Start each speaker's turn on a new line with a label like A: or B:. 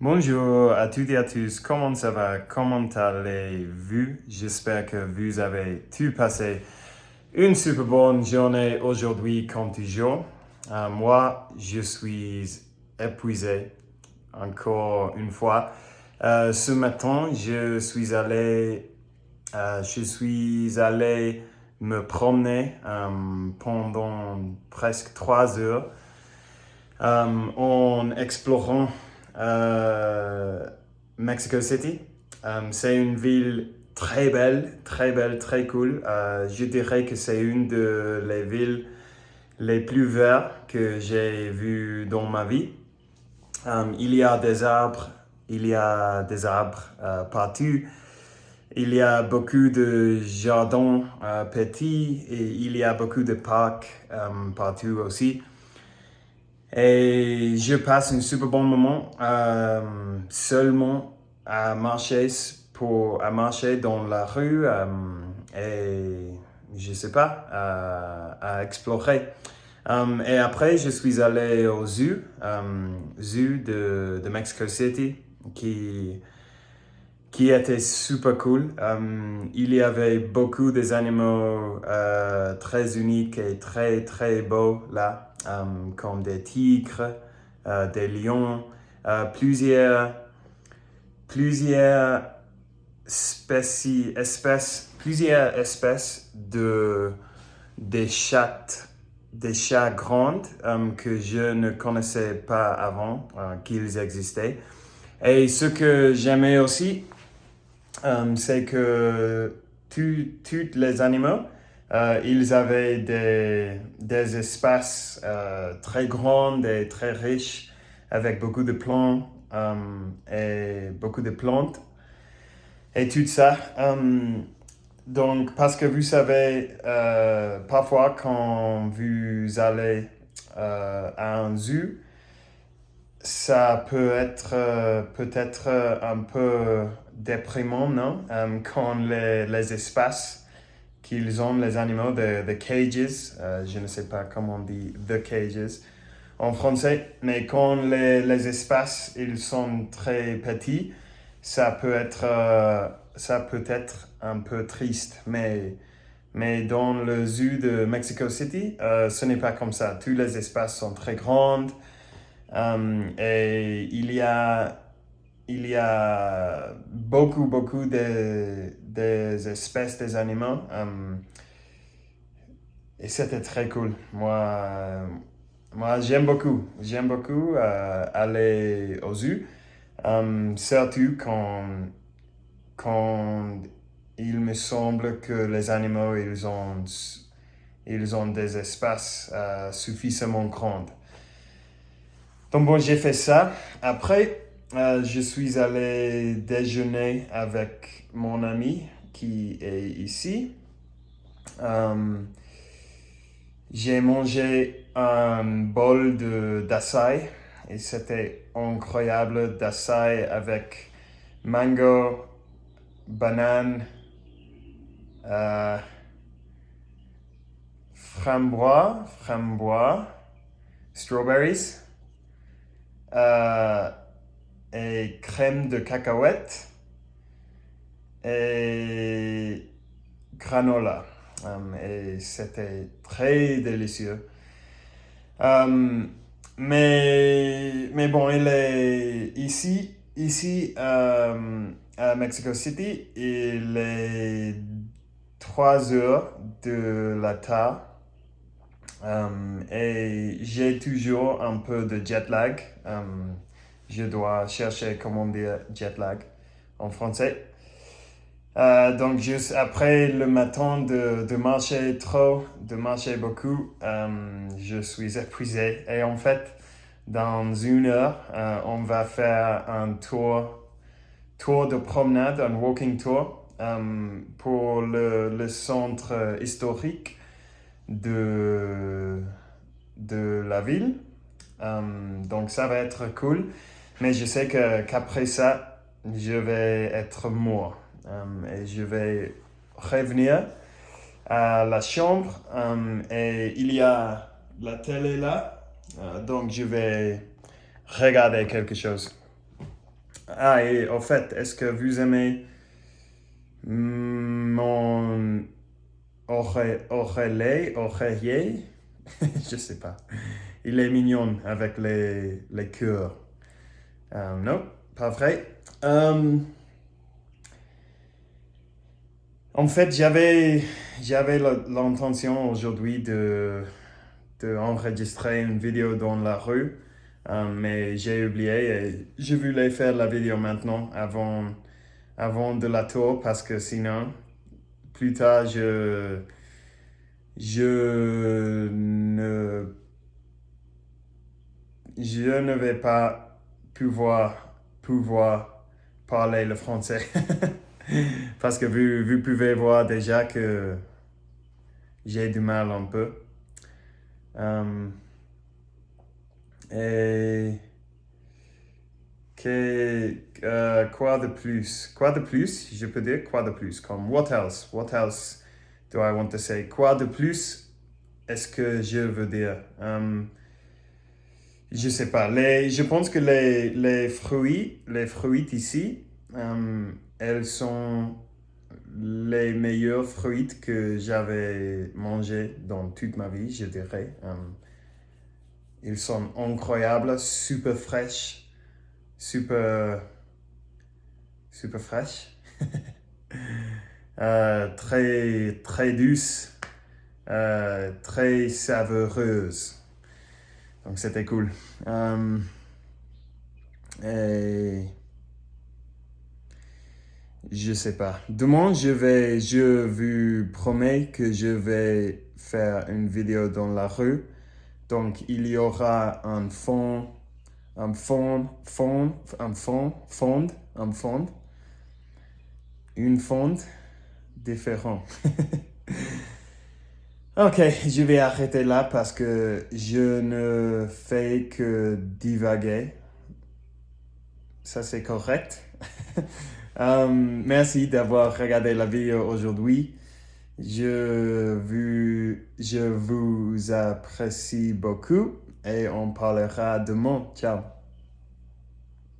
A: Bonjour à toutes et à tous, comment ça va? Comment allez-vous? J'espère que vous avez tous passé une super bonne journée aujourd'hui comme toujours. Moi, je suis épuisé encore une fois. Ce matin, je suis allé me promener pendant presque 3 heures en explorant Mexico City. C'est une ville très belle, très cool. Je dirais que c'est une des villes les plus vertes que j'ai vues dans ma vie. Il y a des arbres, partout. Il y a beaucoup de jardins petits et il y a beaucoup de parcs partout aussi. Et je passe un super bon moment seulement à marcher dans la rue et je sais pas, à explorer. Et après, je suis allé au zoo de Mexico City, qui était super cool. Il y avait beaucoup des animaux très uniques et très beaux là, comme des tigres, des lions, plusieurs espèces des chats grands que je ne connaissais pas avant qu'ils existaient. Et ce que j'aimais aussi, c'est que tous les animaux, ils avaient des espaces très grands et très riches avec beaucoup de plantes et beaucoup de plantes et tout ça. Donc, parce que vous savez, parfois quand vous allez à un zoo, ça peut être peut-être un peu déprimant, non? Quand les espaces qu'ils ont, les animaux, the cages, je ne sais pas comment on dit the cages en français, mais quand les espaces, ils sont très petits, ça peut être un peu triste, mais dans le zoo de Mexico City, ce n'est pas comme ça. Tous les espaces sont très grands. Et il y a beaucoup des espèces des animaux. Et c'était très cool. Moi j'aime beaucoup aller au zoo. Surtout quand il me semble que les animaux, ils ont des espaces suffisamment grands. Donc bon, j'ai fait ça. Après, je suis allé déjeuner avec mon ami qui est ici. J'ai mangé un bol d'açaï et c'était incroyable d'açaï avec mango, banane, euh, framboise, strawberries. Euh, et crème de cacahuète et granola. Et c'était très délicieux. Mais bon, il est ici à Mexico City, il est 3 heures de la tard. Et j'ai toujours un peu de jet lag. Je dois chercher comment dire jet lag en français. Donc juste après le matin de marcher beaucoup, je suis épuisé. Et en fait, dans 1 heure, on va faire un tour de promenade, un walking tour pour le centre historique de la ville. Donc ça va être cool. Mais je sais qu'après ça, je vais être mort. Et je vais revenir à la chambre. Et il y a la télé là. Donc je vais regarder quelque chose. Ah, et en fait, est-ce que vous aimez mon oreiller? Je sais pas. Il est mignon avec les cœurs. Non, pas vrai. En fait, j'avais l'intention aujourd'hui de enregistrer une vidéo dans la rue, mais j'ai oublié et je voulais faire la vidéo maintenant avant de la tour parce que sinon, plus tard, je ne, je ne vais pas pouvoir parler le français. Parce que vous pouvez voir déjà que j'ai du mal un peu. Et quoi de plus? Quoi de plus? Je peux dire quoi de plus? Comme what else? What else do I want to say? Quoi de plus est-ce que je veux dire? Je sais pas. Je pense que les fruits ici, elles sont les meilleurs fruits que j'avais mangés dans toute ma vie, je dirais. Ils sont incroyables, super fraîches, super, super fraîches, très, très douces, très savoureuses. Donc c'était cool. Et je sais pas. Demain, je vous promets que je vais faire une vidéo dans la rue. Donc il y aura un fond, une fond différent. Ok, je vais arrêter là parce que je ne fais que divaguer. Ça, c'est correct. Merci d'avoir regardé la vidéo aujourd'hui. Je vous apprécie beaucoup et on parlera demain. Ciao.